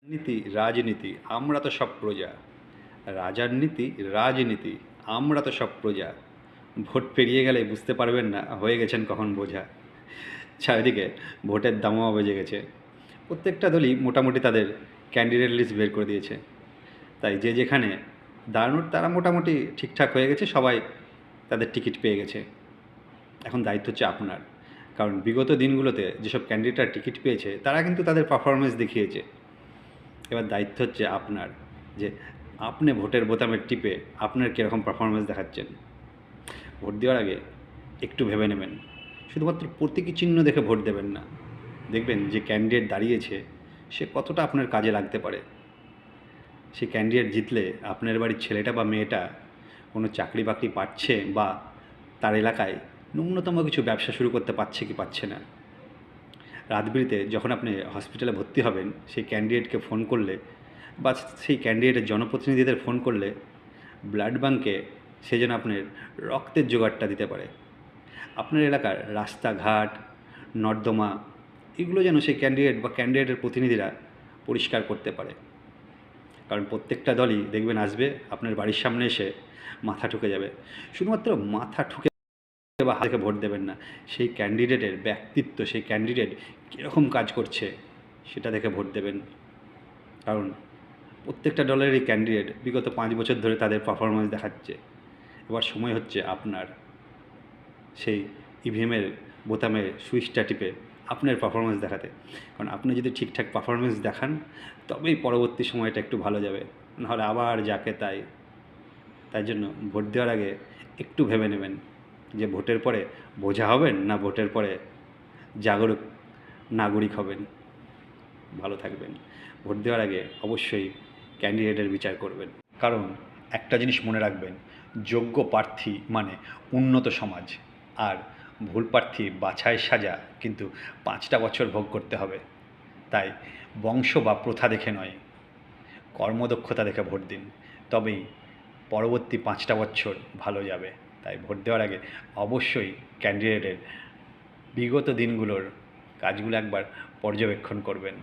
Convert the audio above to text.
নীতি রাজনীতি আমরা তো সব প্রজা। রাজার নীতি রাজনীতি আমরা তো সব প্রজা। ভোট পেরিয়ে গেলে বুঝতে পারবেন না হয়ে গেছেন কখন বোঝা। চারিদিকে ভোটের দামামা বেজে গেছে। প্রত্যেকটা দলই মোটামুটি তাদের ক্যান্ডিডেট লিস্ট বের করে দিয়েছে। তাই যে যেখানে দাঁড়ানোর তারা মোটামুটি ঠিকঠাক হয়ে গেছে, সবাই তাদের টিকিট পেয়ে গেছে। এখন দায়িত্ব হচ্ছে আপনার। কারণ বিগত দিনগুলোতে যেসব ক্যান্ডিডেটরা টিকিট পেয়েছে তারা কিন্তু তাদের পারফরমেন্স দেখিয়েছে। এবার দায়িত্ব হচ্ছে আপনার, যে আপনি ভোটের বোতামে টিপে আপনার কীরকম পারফরমেন্স দেখাচ্ছেন। ভোট দেওয়ার আগে একটু ভেবে নেবেন। শুধুমাত্র প্রতীকী চিহ্ন দেখে ভোট দেবেন না। দেখবেন যে ক্যান্ডিডেট দাঁড়িয়েছে সে কতটা আপনার কাজে লাগতে পারে। সেই ক্যান্ডিডেট জিতলে আপনার বাড়ির ছেলেটা বা মেয়েটা কোনো চাকরি বাকরি পাচ্ছে, বা তার এলাকায় ন্যূনতম কিছু ব্যবসা শুরু করতে পারছে কি পাচ্ছে না। রাতবিরেতে যখন আপনি হসপিটালে ভর্তি হবেন, সেই ক্যান্ডিডেটকে ফোন করলে বা সেই ক্যান্ডিডেটের জনপ্রতিনিধিদের ফোন করলে ব্লাড ব্যাঙ্কে সে যেন আপনার রক্তের জোগাড়টা দিতে পারে। আপনার এলাকার রাস্তাঘাট, নর্দমা, এগুলো যেন সেই ক্যান্ডিডেট বা ক্যান্ডিডেটের প্রতিনিধিরা পরিষ্কার করতে পারে। কারণ প্রত্যেকটা দলই দেখবেন আসবে আপনার বাড়ির সামনে এসে মাথা ঠুকে যাবে। শুধুমাত্র মাথা ঠুকে বা হাতে ভোট দেবেন না, সেই ক্যান্ডিডেটের ব্যক্তিত্ব, সেই ক্যান্ডিডেট কীরকম কাজ করছে সেটা দেখে ভোট দেবেন। কারণ প্রত্যেকটা দলেরই ক্যান্ডিডেট বিগত 5 বছর ধরে তাদের পারফরমেন্স দেখাচ্ছে। এবার সময় হচ্ছে আপনার সেই ইভিএমের বোতামে সুইচটা টিপে আপনার পারফরমেন্স দেখাতে। কারণ আপনি যদি ঠিকঠাক পারফরমেন্স দেখান তবেই পরবর্তী সময়টা একটু ভালো যাবে, নাহলে আবার যাকে তাই। তাই জন্য ভোট দেওয়ার আগে একটু ভেবে নেবেন যে ভোটের পরে বোঝা হবেন না ভোটের পরে জাগরুক নাগরিক হবেন। ভালো থাকবেন। ভোট দেওয়ার আগে অবশ্যই ক্যান্ডিডেটের বিচার করবেন। কারণ একটা জিনিস মনে রাখবেন, যোগ্য প্রার্থী মানে উন্নত সমাজ, আর ভুল প্রার্থী বাছাই সাজা কিন্তু 5টা বছর ভোগ করতে হবে। তাই বংশ বা প্রথা দেখে নয়, কর্মদক্ষতা দেখে ভোট দিন, তবেই পরবর্তী 5টা বছর ভালো যাবে। তাই ভোট দেওয়ার আগে অবশ্যই ক্যান্ডিডেটের বিগত দিনগুলোর কাজগুলো একবার পর্যবেক্ষণ করবেন।